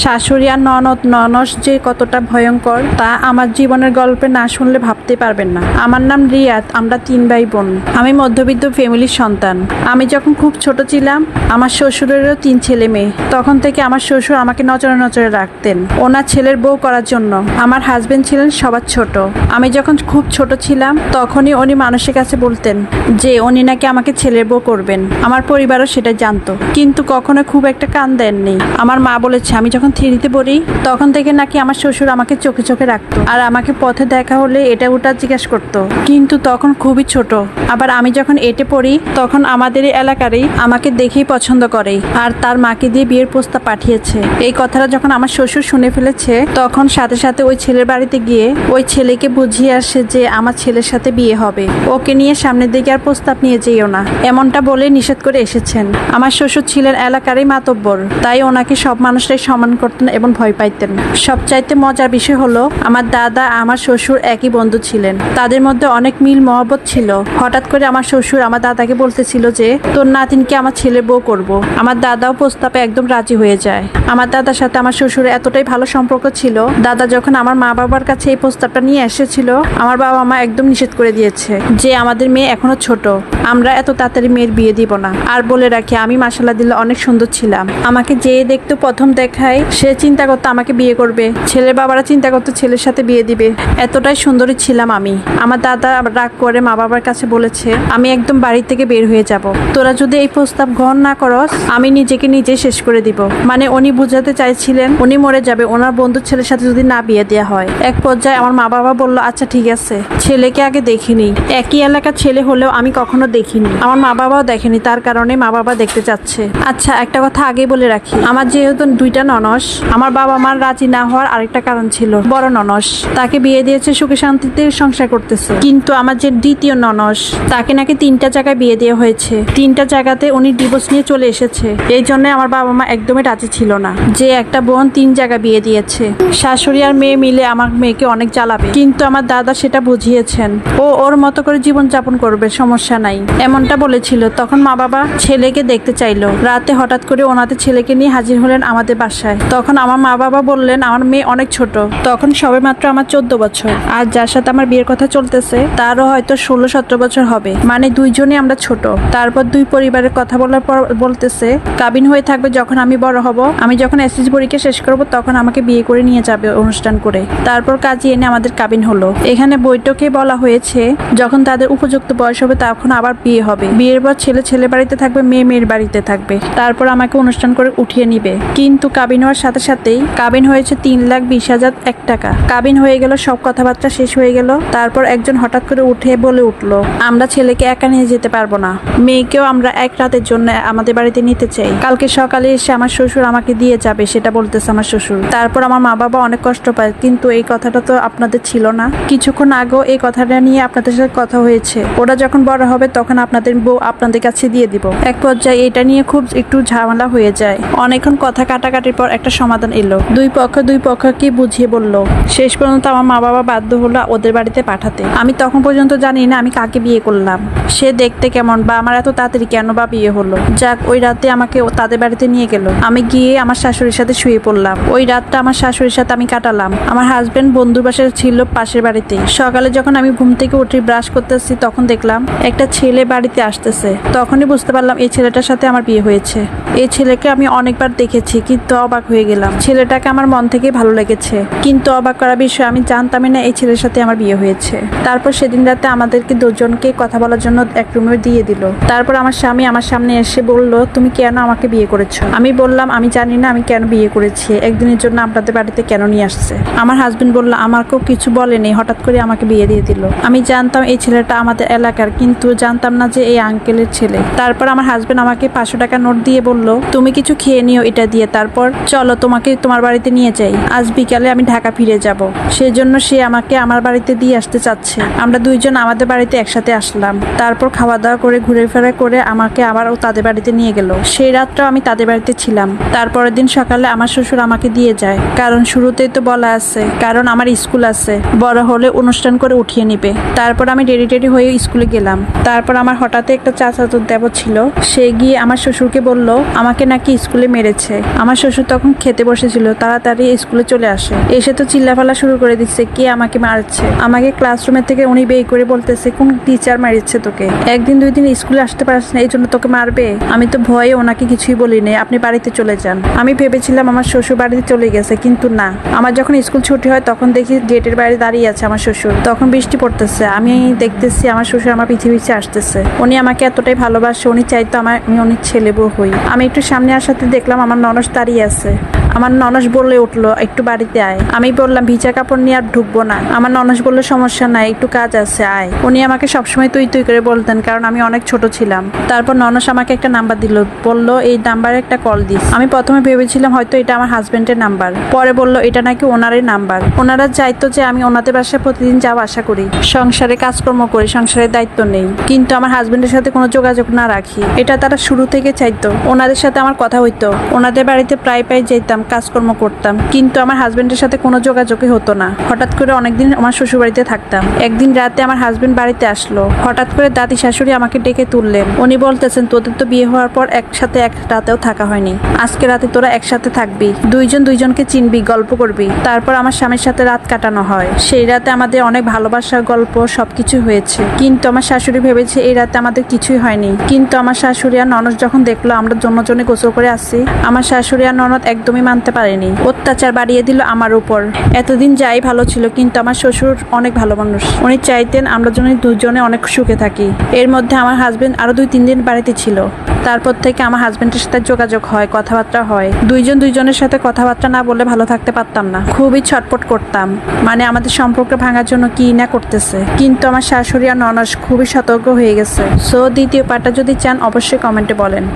শাশুড়ি আর ননদ ননস যে কতটা ভয়ঙ্কর তা আমার জীবনের গল্পে না শুনলে ভাবতে পারবেন না। আমার নাম রিয়াদ, আমরা 3 ভাই বোন। আমি মধ্যবিত্ত ফ্যামিলির সন্তান। আমি যখন খুব ছোট ছিলাম, আমার শ্বশুরেরও 3 ছেলে মেয়ে। তখন থেকে আমার শ্বশুর আমাকে নজরে নজরে রাখতেন ওনার ছেলের বউ করার জন্য। আমার হাজবেন্ড ছিলেন সবার ছোট। আমি যখন খুব ছোট ছিলাম তখনই উনি মানুষের কাছে বলতেন যে উনি নাকি আমাকে ছেলের বউ করবেন। আমার পরিবারও সেটা জানতো, কিন্তু কখনো খুব একটা কান দেননি। আমার মা বলেছে আমি যখন 3তে পড়ি তখন থেকে নাকি আমার শ্বশুর আমাকে চোখে চোখে রাখতো, আর আমাকে পথে দেখা হলে এটা ওটা জিজ্ঞাসা করতো, কিন্তু তখন খুবই ছোট। আবার আমি যখন 8-এ পড়ি তখন আমাদের এলাকারই আমাকে দেখেই পছন্দ করে আর তার মাকে দিয়ে বিয়ের প্রস্তাব পাঠিয়েছে। এই কথাটা যখন আমার শ্বশুর শুনে ফেলেছে তখন সাথে সাথে ওই ছেলের বাড়িতে গিয়ে ওই ছেলেকে বুঝিয়ে আসে যে আমার ছেলের সাথে বিয়ে হবে, ওকে নিয়ে সামনের দিকে আর প্রস্তাব নিয়ে যেও না, এমনটা বলে নিষেধ করে এসেছেন। আমার শ্বশুর ছিলেন এলাকারই মাতব্বর, তাই ওনাকে সব মানুষরাই সম্মান করতেন এবং ভয় পাইতেন। সবচাইতে মজার বিষয় হলো আমার দাদা আমার শ্বশুর একই বন্ধু ছিলেন, তাদের মধ্যে অনেক মিল মহব্বত ছিল। হঠাৎ করে আমার শ্বশুর আমার দাদাকে বলতেছিল যে তোর নাতিনকে আমার ছেলে বউ করব। আমার দাদাও প্রস্তাবে একদম রাজি হয়ে যায়। আমার দাদার সাথে আমার শ্বশুরের এতটাই ভালো সম্পর্ক ছিল, দাদা যখন আমার মা বাবার কাছে এই প্রস্তাবটা নিয়ে এসেছিল আমার বাবা মা একদম নিষেধ করে দিয়েছে যে আমাদের মেয়ে এখনো ছোট, আমরা এত তাড়াতাড়ি মেয়ের বিয়ে দিব না। আর বলে রাখি আমি মাশাআল্লাহ দিলে অনেক সুন্দর ছিলাম। আমাকে যে দেখতো প্রথম দেখায় সে চিন্তা করতো আমাকে বিয়ে করবে, ছেলের বাবারা চিন্তা করতো ছেলের সাথে বিয়ে দিবে, এতটাই সুন্দরী ছিলাম আমি। আমার দাদা রাগ করে মা বাবার কাছে বলেছে আমি একদম বাড়ি থেকে বের হয়ে যাব, তোরা যদি এই প্রস্তাব গ্রহণ না করস আমি নিজেকে নিজে শেষ করে দিব। মানে উনি বোঝাতে চাইছিলেন উনি মরে যাবে ওনার বন্ধুর ছেলের সাথে যদি না বিয়ে দেওয়া হয়। এক পর্যায়ে আমার মা বাবা বললো আচ্ছা ঠিক আছে, ছেলেকে আগে দেখিনি, একই এলাকার ছেলে হলেও আমি কখনো দেখিনি, আমার মা বাবাও দেখেনি, তার কারণে মা বাবা দেখতে চাচ্ছে। আচ্ছা একটা কথা আগে বলে রাখি, আমার যেহেতু 2টা ননস, আমার বাবা মার রাজি না হওয়ার আরেকটা কারণ ছিল। বড় ননস তাকে বিয়ে দিয়েছে সুখে শান্তিতে সংসার করতেছে, কিন্তু আমার যে দ্বিতীয় ননস তাকে নাকি 3টা জায়গায় বিয়ে দেওয়া হয়েছে, 3টা জায়গাতে উনি ডিভোর্স নিয়ে চলে এসেছে। এই জন্য আমার বাবা মা একদমই রাজি ছিল না যে একটা বোন 3 জায়গায় বিয়ে দিয়েছে, শাশুড়ি আর মেয়ে মিলে আমার মেয়েকে অনেক জ্বালাবে। কিন্তু আমার দাদা সেটা বুঝিয়েছেন, ও ওর মতো করে জীবন যাপন করবে, সমস্যা নাই, এমনটা বলেছিল। তখন মা বাবা ছেলেকে দেখতে চাইলো, রাতে হঠাৎ করে ওনাদের ছেলেকে নিয়ে হাজির হলেন আমাদের বাসায়। তখন আমার মা বাবা বললেন আমার মেয়ে অনেক ছোট, তখন সবে মাত্র আমার 14 বছর, আর যার সাথে আমার বিয়ের কথা চলতেছে তারও হয়তো 16-17 বছর হবে, মানে দুইজনই আমরা ছোট। তারপর 2 পরিবারের কথা বলার পর বলতেছে কাবিন হয়ে থাকবে যখন আমি বড় হব, আমি যখন এসএসসি পরীক্ষা শেষ করব তখন আমাকে বিয়ে করে নিয়ে যাবে অনুষ্ঠান করে। তারপর কাজী এনে আমাদের কাবিন হলো। এখানে বৈঠকে বলা হয়েছে যখন তাদের উপযুক্ত বয়স হবে তখন আবার বিয়ে হবে, বিয়ের পর ছেলে ছেলে বাড়িতে থাকবে, মেয়ে মেয়ের বাড়িতে থাকবে, তারপর আমাকে অনুষ্ঠান করে উঠিয়ে নিবে। কিন্তু কাবিন হওয়ার সাথে সাথেই কাবিন হয়েছে 3,20,001 টাকা। কাবিন হয়ে গেল, সব কথাবার্তা শেষ হয়ে গেল। তারপর একজন হঠাৎ করে উঠে বলে উঠলো আমরা ছেলেকে একা নিয়ে যেতে পারবো না, মেয়েকেও আমরা এক রাতের জন্য আমাদের বাড়িতে নিতে চাই, কালকে সকালে এসে আমার শ্বশুর আমাকে দিয়ে যাবে, সেটা বলতেছে আমার শ্বশুর। তারপর আমার মা বাবা অনেক কষ্ট পায়, কিন্তু এই কথাটা তো আপনাদের ছিল না, কিছুক্ষণ আগেও এই কথাটা নিয়ে আপনাদের সাথে কথা হয়েছে, ওরা যখন বড় হবে তখন আপনাদের বউ আপনাদের কাছে দিয়ে দিব। এক পর্যায়ে এটা নিয়ে খুব একটু ঝামেলা হয়ে যায়, অনেকক্ষণ কথা কাটাকাটির পর একটা সমাধান এলো, দুই পক্ষকে বুঝিয়ে বললো। শেষ পর্যন্ত আমার মা বাবা বাধ্য হলো ওদের বাড়িতে পাঠাতে। আমি তখন পর্যন্ত জানি না আমি কাকে বিয়ে করলাম, সে দেখতে কেমন, বা আমার এত তাড়াতাড়ি কেন বা বিয়ে হলো। যাক ওই রাতে আমাকে তাদের বাড়িতে নিয়ে গেল, আমি গিয়ে আমার শাশুড়ির সাথে শুয়ে পড়লাম। ওই রাতটা আমার শাশুড়ির সাথে আমি কাটালাম। আমার হাজবেন্ড বন্ধুর বাসায় ছিল পাশের বাড়িতে। সকালে যখন আমি ঘুম থেকে উঠে ব্রাশ করতেছি তখন দেখলাম একটা ছেলে বাড়িতে আসতেছে, তখনই বুঝতে পারলাম এই ছেলেটার সাথে আমার বিয়ে হয়েছে। এই ছেলেকে আমি অনেকবার দেখেছি, কিন্তু অবাক হয়ে গেলাম, ছেলেটাকে আমার মন থেকে ভালো লেগেছে, কিন্তু অবাক করার বিষয় আমি জানতামই না এই ছেলের সাথে আমার বিয়ে হয়েছে। তারপর সেদিন রাতে আমাদেরকে 2 জনকে কথা বলার জন্য এক রুমে দিয়ে দিল। তারপর আমার স্বামী আমার সামনে এসে বলল তুমি কেন আমাকে বিয়ে করেছো। আমি বললাম আমি জানি না আমি কেন বিয়ে করেছি, একদিনের জন্য আপনাদের বাড়িতে কেন নিয়ে আসছে। আমার হাজবেন্ড বলল আমাকেও কিছু বলেনি, হঠাৎ করে আমাকে বিয়ে দিয়ে দিল। আমি জানতাম এই ছেলেটা আমাদের এলাকার, কিন্তু জানতাম না যে এই আঙ্কেলের ছেলে। তারপর আমার হাজবেন্ড আমাকে 500 টাকা নোট দিয়ে বলল তুমি কিছু খেয়ে নিও এটা দিয়ে, তারপর চলো তোমাকে তোমার বাড়িতে নিয়ে যাই, আজ বিকালে আমি ঢাকা ফিরে যাব। সেজন্য সে আমাকে আমার বাড়িতে দিয়ে আসতে চাচ্ছে। আমরা 2 জন আমাদের বাড়িতে একসাথে আসলাম। তারপর খাওয়া দাওয়া করে ঘুরে ফেরা করে আমাকে আবারও তাদের বাড়িতে নিয়ে গেল। সেই রাতটাও আমি তাদের বাড়িতে ছিলাম। তারপরের দিন সকালে আমার শ্বশুর আমাকে দিয়ে যায়, কারণ শুরুতেই তো বলা আছে কারণ আমার স্কুল আছে, বড় হলে অনুষ্ঠান করে উঠিয়ে নিবে। তারপর আমি রেডি হয়ে স্কুলে গেলাম। তারপর আমার হঠাৎ একটা চাচাতো দেবর ছিল, সে গিয়ে আমার শ্বশুরকে বলল আমাকে নাকি স্কুলে মেরেছে। আমার শ্বশুর তখন যখন খেতে বসেছিল তাড়াতাড়ি স্কুলে চলে আসে। এসে তো চিল্লাফাল্লা শুরু করে দিচ্ছে, কে আমাকে মারছে। আমাকে ক্লাসরুমের থেকে উনি বের করে বলতেছে, কোন টিচার মারিচ্ছে তোকে? একদিন দুই দিন স্কুলে আসতে পারছ না এই জন্য তোকে মারবে? আমি তো ভয়ে ওনাকে কিছুই বলিনি, আপনি বাড়িতে চলে যান। আমি ভেবেছিলাম আমার শ্বশুর বাড়িতে চলে গেছে, কিন্তু না। আমার যখন স্কুল ছুটি হয় তখন দেখি গেটের বাইরে দাঁড়িয়ে আছে আমার শ্বশুর। তখন বৃষ্টি পড়তেছে, আমি দেখতেছি আমার শ্বশুর আমার পিছে পিছে আসতেছে। উনি আমাকে এতটাই ভালোবাসে, উনি চাইতো আমি অনেক ছেলে বউ হই। আমি একটু সামনে আসাতে দেখলাম আমার ননস দাঁড়িয়ে আছে। আমার ননস বলে উঠলো, একটু বাড়িতে আয়। আমি বললাম ভিজা কাপড় নিয়ে আর ঢুকবো না। আমার ননস বললো, সমস্যা নাই, একটু কাজ আছে, আয়। উনি আমাকে সবসময় তুই তুই করে বলতেন, কারণ আমি অনেক ছোট ছিলাম। তারপর ননস আমাকে একটা নাম্বার দিল, বললো এই নাম্বারে একটা কল দিস। আমি প্রথমে ভেবেছিলাম হয়তো এটা আমার হাজবেন্ডের নাম্বার। পরে বললো এটা নাকি ওনারই নাম্বার। ওনারা চাইতো যে আমি ওনাদের বাসায় প্রতিদিন যাওয়া আসা করি, সংসারে কাজকর্ম করি, সংসারের দায়িত্ব নেই, কিন্তু আমার হাজবেন্ডের সাথে কোনো যোগাযোগ না রাখি। এটা তারা শুরু থেকে চাইতো। ওনাদের সাথে আমার কথা হইতো, ওনাদের বাড়িতে প্রায় যেতাম, কাজকর্ম করতাম, কিন্তু আমার হাজবেন্ডের সাথে কোনো যোগাযোগই হতো না। হঠাৎ করে অনেকদিন আমার শ্বশুর বাড়িতে থাকতাম। একদিন রাতে আমার হাজবেন্ড বাড়িতে আসলো। হঠাৎ করে দাদি শাশুড়ি আমাকে ডেকে তুললেন। উনি বলতেছেন, তোদের তো বিয়ে হওয়ার পর একসাথে এক রাতেও থাকা হয়নি, আজকে রাতে তোরা একসাথে থাকবি, দুইজন দুইজনকে চিনবি, গল্প করবি। তারপর আমার স্বামীর সাথে রাত কাটানো হয়। সেই রাতে আমাদের অনেক ভালোবাসার গল্প সবকিছু হয়েছে, কিন্তু আমার শাশুড়ি ভেবেছে এই রাতে আমাদের কিছুই হয়নি। কিন্তু আমার শাশুড়ি আর ননদ যখন দেখলো আমরা জনে গোসল করে আসছি, আমার শাশুড়ি আর ননদ একদমই মানতে পারেনি, অত্যাচার বাড়িয়ে দিল আমার উপর। এতদিন যাই ভালো ছিল, কিন্তু আমার শ্বশুর অনেক ভালো মানুষ, উনি চাইতেন আমরা দুজনে অনেক সুখে থাকি। এর মধ্যে আমার হাজবেন্ড আরো 2-3 দিন বাড়িতে ছিল। তারপর থেকে আমার হাজবেন্ডের সাথে যোগাযোগ হয়, কথাবার্তা হয়। দুইজন দুইজনের সাথে কথাবার্তা না বললে ভালো থাকতে পারতাম না, খুবই ছটপট করতাম। মানে আমাদের সম্পর্ক ভাঙার জন্য কি না করতেছে। কিন্তু আমার শাশুড়ি আর ননদ খুবই সতর্ক হয়ে গেছে। সো দ্বিতীয় পার্টটা যদি চান অবশ্যই কমেন্টে বলেন।